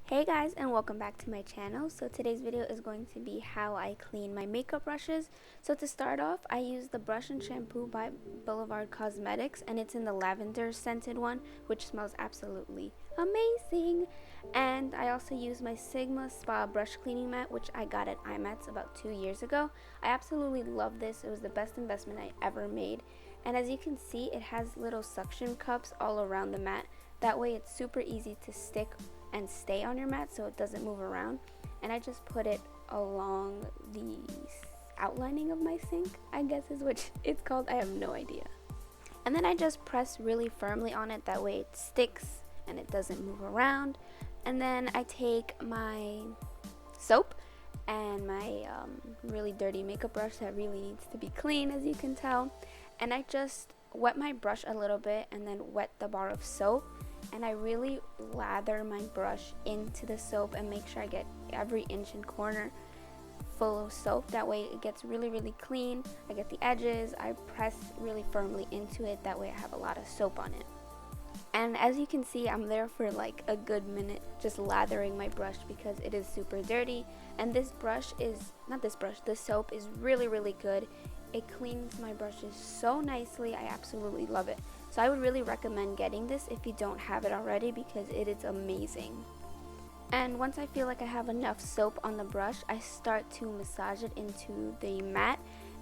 Hey guys, and welcome back to my channel. So today's video is going to be how I clean my makeup brushes. So to start off, I use the brush and shampoo by Blvd Cosmetics, and it's in the lavender scented one, which smells absolutely amazing. And I also use my Sigma Spa brush cleaning mat, which I got at IMATS about 2 years ago. I absolutely love this. It was the best investment I ever made. And as you can see, it has little suction cups all around the mat. That way it's super easy to stick and stay on your mat so it doesn't move around. And I just put it along the outlining of my sink, I guess is what it's called. I have no idea. And then I just press really firmly on it, that way it sticks and it doesn't move around. And then I take my soap and my really dirty makeup brush that really needs to be clean, as you can tell, and I just wet my brush a little bit and then wet the bar of soap, and I really lather my brush into the soap and make sure I get every inch and corner full of soap. That way it gets really clean. I get the edges. I press really firmly into it. That way I have a lot of soap on it. And as you can see, I'm there for like a good minute just lathering my brush because it is super dirty. And this brush is, not this brush, the soap is really good. It cleans my brushes so nicely. I absolutely love it. So I would really recommend getting this if you don't have it already because it is amazing. And once I feel like I have enough soap on the brush, I start to massage it into the mat.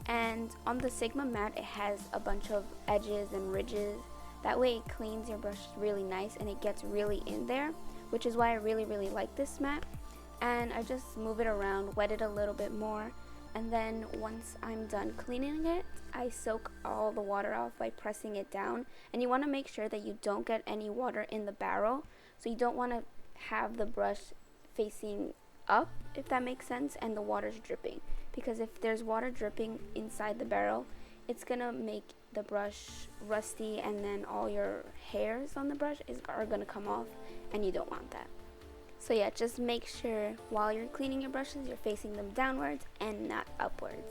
And on the Sigma mat, it has a bunch of edges and ridges. That way it cleans your brush really nice and it gets really in there, which is why I really like this mat. And I just move it around, wet it a little bit more, and then once I'm done cleaning it, I soak all the water off by pressing it down. And you want to make sure that you don't get any water in the barrel, so you don't want to have the brush facing up, if that makes sense, and the water's dripping, because if there's water dripping inside the barrel, it's gonna make the brush rusty, and then all your hairs on the brush are gonna come off, and you don't want that. So yeah, just make sure while you're cleaning your brushes, you're facing them downwards and not upwards.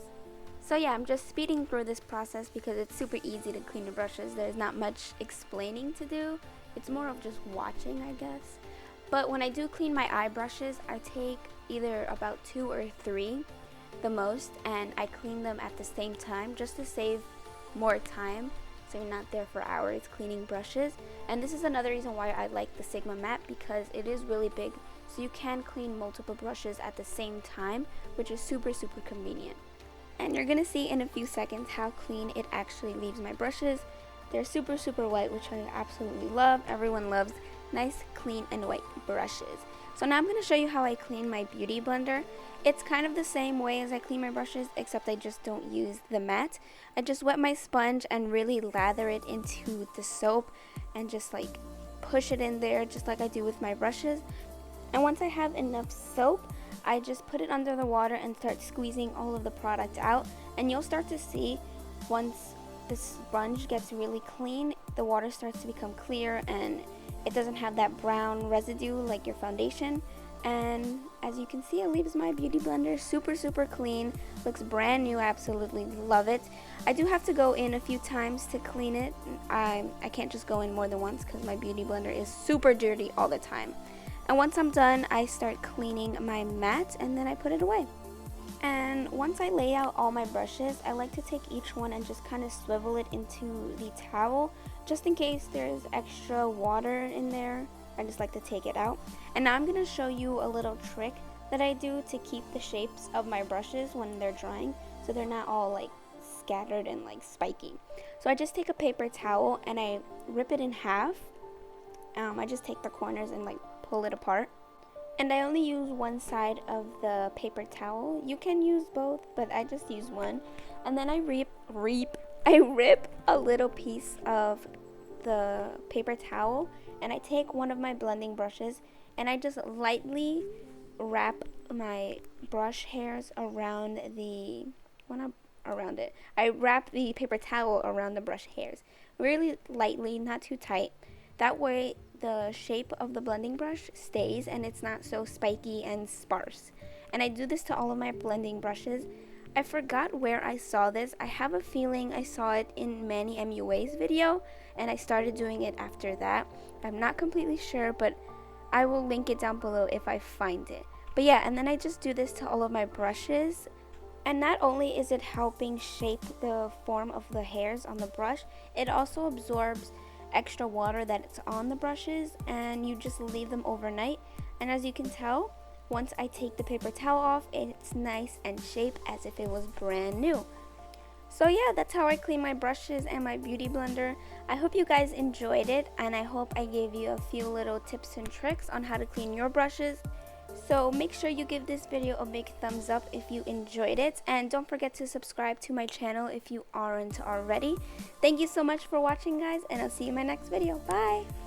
So yeah, I'm just speeding through this process because it's super easy to clean your brushes. There's not much explaining to do. It's more of just watching, I guess. But when I do clean my eye brushes, I take either about 2 or 3 the most, and I clean them at the same time just to save more time, so you're not there for hours cleaning brushes. And this is another reason why I like the Sigma mat, because it is really big, so you can clean multiple brushes at the same time, which is super convenient. And you're gonna see in a few seconds how clean it actually leaves my brushes. They're super white, which I absolutely love. Everyone loves nice, clean, and white brushes. So now I'm going to show you how I clean my beauty blender. It's kind of the same way as I clean my brushes, except I just don't use the mat. I just wet my sponge and really lather it into the soap and just like push it in there just like I do with my brushes. And once I have enough soap, I just put it under the water and start squeezing all of the product out. And you'll start to see once the sponge gets really clean, the water starts to become clear and it doesn't have that brown residue like your foundation. And as you can see, it leaves my beauty blender super clean. Looks brand new. I absolutely love it. I do have to go in a few times to clean it. I can't just go in more than once because my beauty blender is super dirty all the time. And once I'm done, I start cleaning my mat and then I put it away. And once I lay out all my brushes, I like to take each one and just kind of swivel it into the towel, just in case there's extra water in there. I just like to take it out. And now I'm going to show you a little trick that I do to keep the shapes of my brushes when they're drying, so they're not all like scattered and like spiky. So I just take a paper towel and I rip it in half. I just take the corners and like pull it apart. And I only use one side of the paper towel. You can use both, but I just use one. And then I rip a little piece of the paper towel, and I take one of my blending brushes and I just lightly wrap my brush hairs around it. I wrap the paper towel around the brush hairs really lightly, not too tight. That way the shape of the blending brush stays and it's not so spiky and sparse. And I do this to all of my blending brushes. I forgot where I saw this. I have a feeling I saw it in Manny MUA's video and I started doing it after that. I'm not completely sure, but I will link it down below if I find it. But yeah, and then I just do this to all of my brushes. And not only is it helping shape the form of the hairs on the brush, it also absorbs extra water that's on the brushes, and you just leave them overnight. And as you can tell, once I take the paper towel off, it's nice and shaped as if it was brand new. So yeah, that's how I clean my brushes and my beauty blender. I hope you guys enjoyed it, and I hope I gave you a few little tips and tricks on how to clean your brushes. So make sure you give this video a big thumbs up if you enjoyed it, and don't forget to subscribe to my channel if you aren't already. Thank you so much for watching, guys, and I'll see you in my next video. Bye!